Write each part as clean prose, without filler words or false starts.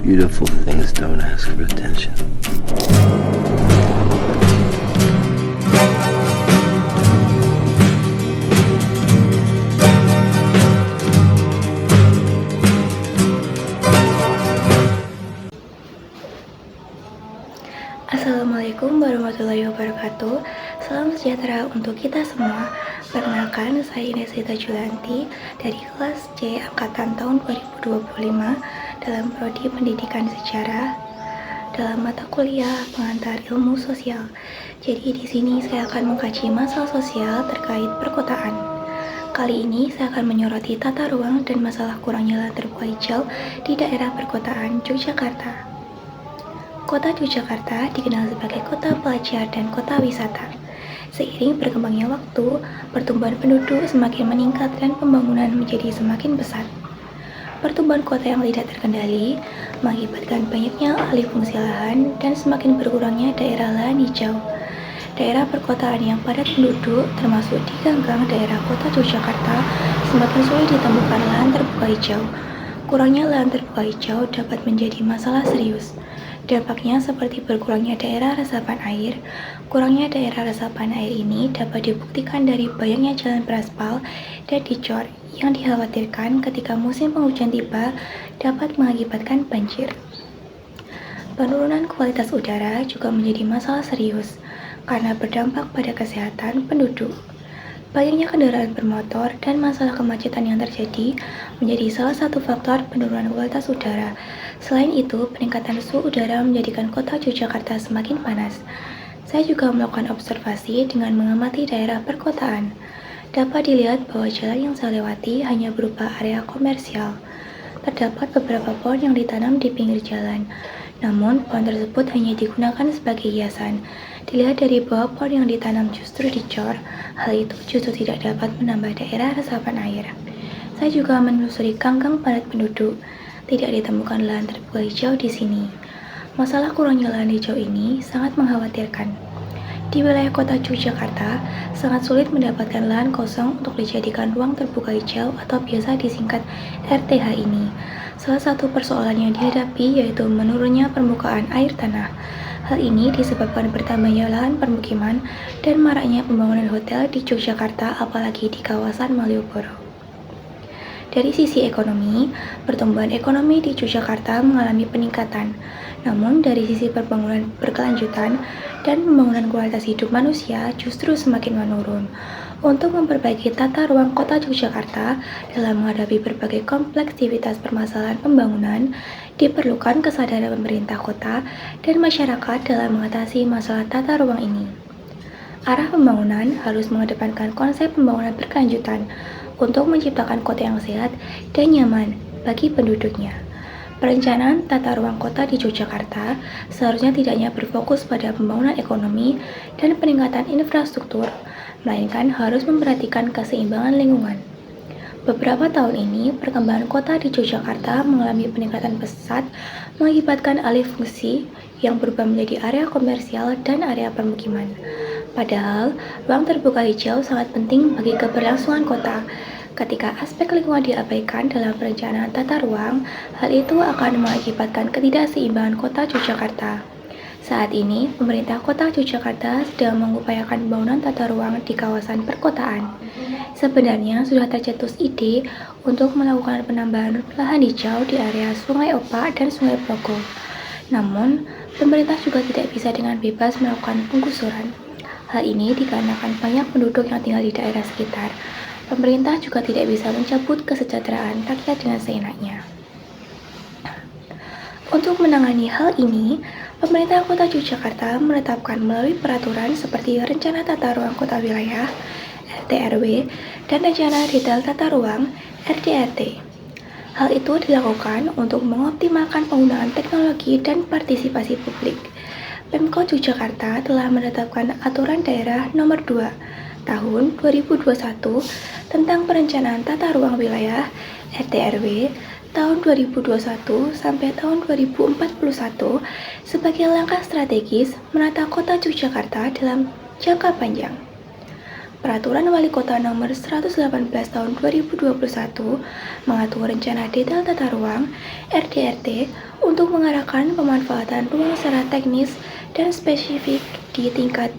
Beautiful things don't ask for attention. Assalamualaikum warahmatullahi wabarakatuh. Salam sejahtera untuk kita semua. Perkenalkan, saya Inesita Julanti dari kelas C angkatan tahun 2025 dalam prodi Pendidikan Sejarah dalam mata kuliah pengantar ilmu sosial. Jadi di sini saya akan mengkaji masalah sosial terkait perkotaan. Kali ini saya akan menyoroti tata ruang dan masalah kurangnya lahan terbuka hijau di daerah perkotaan Yogyakarta. Kota Yogyakarta dikenal sebagai kota pelajar dan kota wisata. Seiring berkembangnya waktu, pertumbuhan penduduk semakin meningkat dan pembangunan menjadi semakin pesat. Pertumbuhan kota yang tidak terkendali mengakibatkan banyaknya alih fungsi lahan dan semakin berkurangnya daerah lahan hijau. Daerah perkotaan yang padat penduduk, termasuk di ganggang daerah kota Yogyakarta, semakin sulit ditemukan lahan terbuka hijau. Kurangnya lahan terbuka hijau dapat menjadi masalah serius. Dampaknya seperti berkurangnya daerah resapan air. Kurangnya daerah resapan air ini dapat dibuktikan dari banyaknya jalan beraspal dan dicor yang dikhawatirkan ketika musim penghujan tiba dapat mengakibatkan banjir. Penurunan kualitas udara juga menjadi masalah serius karena berdampak pada kesehatan penduduk. Banyaknya kendaraan bermotor dan masalah kemacetan yang terjadi menjadi salah satu faktor penurunan kualitas udara. Selain itu, peningkatan suhu udara menjadikan kota Yogyakarta semakin panas. Saya juga melakukan observasi dengan mengamati daerah perkotaan. Dapat dilihat bahwa jalan yang saya lewati hanya berupa area komersial. Terdapat beberapa pohon yang ditanam di pinggir jalan, namun pohon tersebut hanya digunakan sebagai hiasan. Dilihat dari bahwa pohon yang ditanam justru dicor, hal itu justru tidak dapat menambah daerah resapan air. Saya juga menelusuri ganggang padat penduduk. Tidak ditemukan lahan terbuka hijau di sini. Masalah kurangnya lahan hijau ini sangat mengkhawatirkan. Di wilayah kota Yogyakarta, sangat sulit mendapatkan lahan kosong untuk dijadikan ruang terbuka hijau atau biasa disingkat RTH ini. Salah satu persoalan yang dihadapi yaitu menurunnya permukaan air tanah. Hal ini disebabkan bertambahnya lahan permukiman dan maraknya pembangunan hotel di Yogyakarta, apalagi di kawasan Malioboro. Dari sisi ekonomi, pertumbuhan ekonomi di Yogyakarta mengalami peningkatan. Namun dari sisi pembangunan berkelanjutan dan pembangunan kualitas hidup manusia justru semakin menurun. Untuk memperbaiki tata ruang kota Yogyakarta dalam menghadapi berbagai kompleksitas permasalahan pembangunan, diperlukan kesadaran pemerintah kota dan masyarakat dalam mengatasi masalah tata ruang ini. Arah pembangunan harus mengedepankan konsep pembangunan berkelanjutan untuk menciptakan kota yang sehat dan nyaman bagi penduduknya. Perencanaan tata ruang kota di Yogyakarta seharusnya tidak hanya berfokus pada pembangunan ekonomi dan peningkatan infrastruktur, melainkan harus memperhatikan keseimbangan lingkungan. Beberapa tahun ini, perkembangan kota di Yogyakarta mengalami peningkatan pesat mengakibatkan alih fungsi yang berubah menjadi area komersial dan area permukiman. Padahal, ruang terbuka hijau sangat penting bagi keberlangsungan kota. Ketika aspek lingkungan diabaikan dalam perencanaan tata ruang, hal itu akan mengakibatkan ketidakseimbangan kota Yogyakarta. Saat ini, pemerintah kota Yogyakarta sedang mengupayakan pembangunan tata ruang di kawasan perkotaan. Sebenarnya sudah tercetus ide untuk melakukan penambahan lahan hijau di area Sungai Opak dan Sungai Progo. Namun, pemerintah juga tidak bisa dengan bebas melakukan penggusuran. Hal ini dikarenakan banyak penduduk yang tinggal di daerah sekitar. Pemerintah juga tidak bisa mencabut kesejahteraan rakyat dengan seenaknya. Untuk menangani hal ini, pemerintah kota Yogyakarta menetapkan melalui peraturan seperti Rencana Tata Ruang Kota Wilayah (RTRW) dan Rencana Detail Tata Ruang (RDRT). Hal itu dilakukan untuk mengoptimalkan penggunaan teknologi dan partisipasi publik. Pemkot Yogyakarta telah menetapkan Aturan Daerah Nomor 2 Tahun 2021 tentang Perencanaan Tata Ruang Wilayah (RTRW) tahun 2021 sampai tahun 2041 sebagai langkah strategis menata kota Yogyakarta dalam jangka panjang. Peraturan Wali Kota Nomor 118 Tahun 2021 mengatur rencana detail tata ruang (RDRT) untuk mengarahkan pemanfaatan ruang secara teknis dan spesifik di tingkat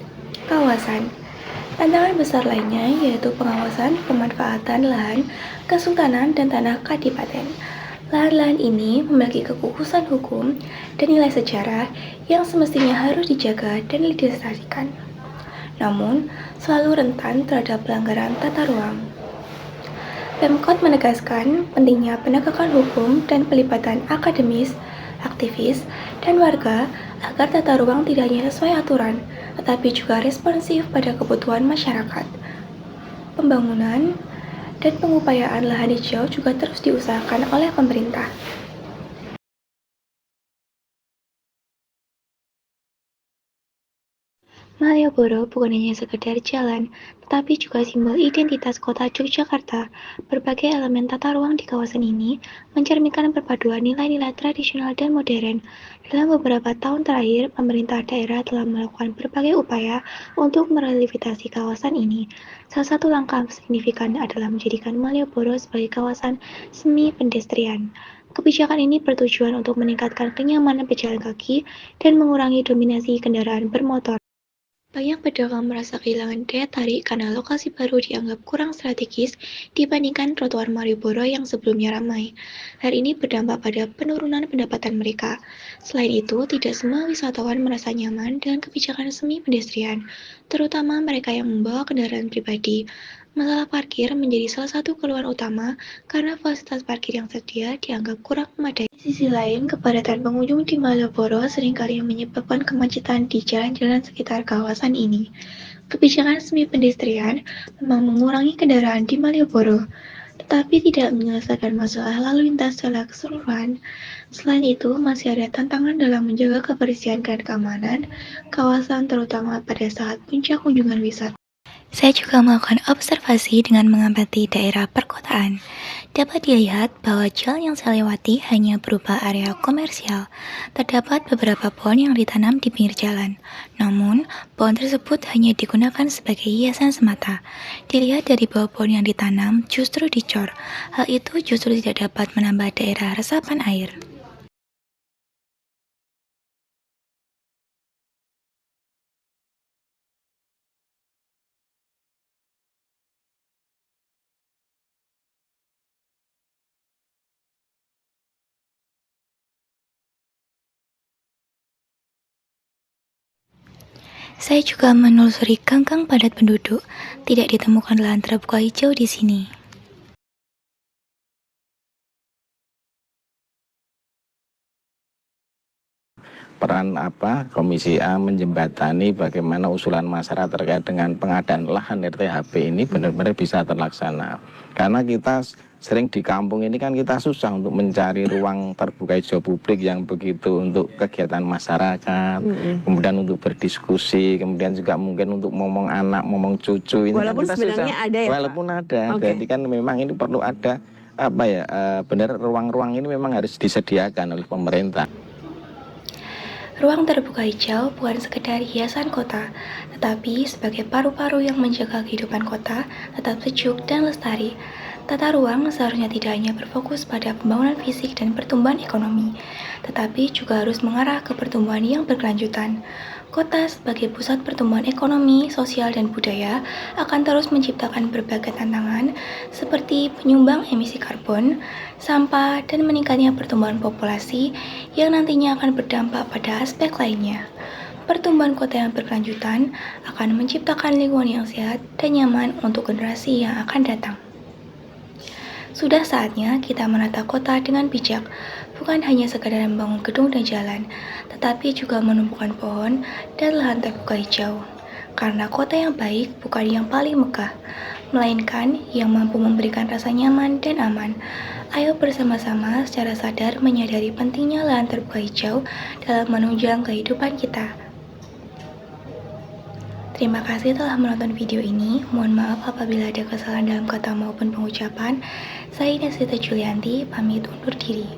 kawasan. Tantangan besar lainnya yaitu pengawasan pemanfaatan lahan kesultanan dan tanah kadipaten. Lahan-lahan ini memiliki kekukusan hukum dan nilai sejarah yang semestinya harus dijaga dan dilestarikan. Namun, selalu rentan terhadap pelanggaran tata ruang. Pemkot menegaskan pentingnya penegakan hukum dan pelibatan akademis, aktivis, dan warga agar tata ruang tidak hanya sesuai aturan, tetapi juga responsif pada kebutuhan masyarakat. Pembangunan dan pengupayaan lahan hijau juga terus diusahakan oleh pemerintah. Malioboro bukan hanya sekedar jalan, tetapi juga simbol identitas kota Yogyakarta. Berbagai elemen tata ruang di kawasan ini mencerminkan perpaduan nilai-nilai tradisional dan modern. Dalam beberapa tahun terakhir, pemerintah daerah telah melakukan berbagai upaya untuk merelevitasi kawasan ini. Salah satu langkah signifikan adalah menjadikan Malioboro sebagai kawasan semi pedestrian. Kebijakan ini bertujuan untuk meningkatkan kenyamanan pejalan kaki dan mengurangi dominasi kendaraan bermotor. Banyak pedagang merasa kehilangan daya tarik karena lokasi baru dianggap kurang strategis dibandingkan trotoar Malioboro yang sebelumnya ramai. Hal ini berdampak pada penurunan pendapatan mereka. Selain itu, tidak semua wisatawan merasa nyaman dengan kebijakan semi pedestrian, terutama mereka yang membawa kendaraan pribadi. Masalah parkir menjadi salah satu keluhan utama karena fasilitas parkir yang tersedia dianggap kurang memadai. Di sisi lain, kepadatan pengunjung di Malioboro seringkali menyebabkan kemacetan di jalan-jalan sekitar kawasan ini. Kebijakan semi pedestrian memang mengurangi kendaraan di Malioboro, tetapi tidak menyelesaikan masalah lalu lintas secara keseluruhan. Selain itu, masih ada tantangan dalam menjaga kebersihan dan keamanan kawasan terutama pada saat puncak kunjungan wisata. Saya juga melakukan observasi dengan mengamati daerah perkotaan. Dapat dilihat bahwa jalan yang saya lewati hanya berupa area komersial. Terdapat beberapa pohon yang ditanam di pinggir jalan. Namun, pohon tersebut hanya digunakan sebagai hiasan semata. Dilihat dari bawah pohon yang ditanam justru dicor. Hal itu justru tidak dapat menambah daerah resapan air. Saya juga menelusuri gang-gang padat penduduk. Tidak ditemukan lahan terbuka hijau di sini. Peran Komisi A menjembatani bagaimana usulan masyarakat terkait dengan pengadaan lahan RTHP ini benar-benar bisa terlaksana. Karena kita sering di kampung ini kan kita susah untuk mencari ruang terbuka hijau publik yang begitu untuk kegiatan masyarakat, kemudian untuk berdiskusi, kemudian juga mungkin untuk ngomong anak, ngomong cucu. Ini walaupun kan kita sebenarnya susah. ada ya, walaupun Pak? ada, Okay. Jadi kan memang ini perlu ada benar ruang-ruang ini memang harus disediakan oleh pemerintah. Ruang terbuka hijau bukan sekedar hiasan kota, tetapi sebagai paru-paru yang menjaga kehidupan kota tetap sejuk dan lestari. Tata ruang seharusnya tidak hanya berfokus pada pembangunan fisik dan pertumbuhan ekonomi, tetapi juga harus mengarah ke pertumbuhan yang berkelanjutan. Kota sebagai pusat pertumbuhan ekonomi, sosial, dan budaya akan terus menciptakan berbagai tantangan seperti penyumbang emisi karbon, sampah, dan meningkatnya pertumbuhan populasi yang nantinya akan berdampak pada aspek lainnya. Pertumbuhan kota yang berkelanjutan akan menciptakan lingkungan yang sehat dan nyaman untuk generasi yang akan datang. Sudah saatnya kita menata kota dengan bijak, bukan hanya sekadar membangun gedung dan jalan, tetapi juga menumbuhkan pohon dan lahan terbuka hijau. Karena kota yang baik bukan yang paling megah, melainkan yang mampu memberikan rasa nyaman dan aman. Ayo bersama-sama secara sadar menyadari pentingnya lahan terbuka hijau dalam menunjang kehidupan kita. Terima kasih telah menonton video ini. Mohon maaf apabila ada kesalahan dalam kata maupun pengucapan. Saya Ines Julianti, pamit undur diri.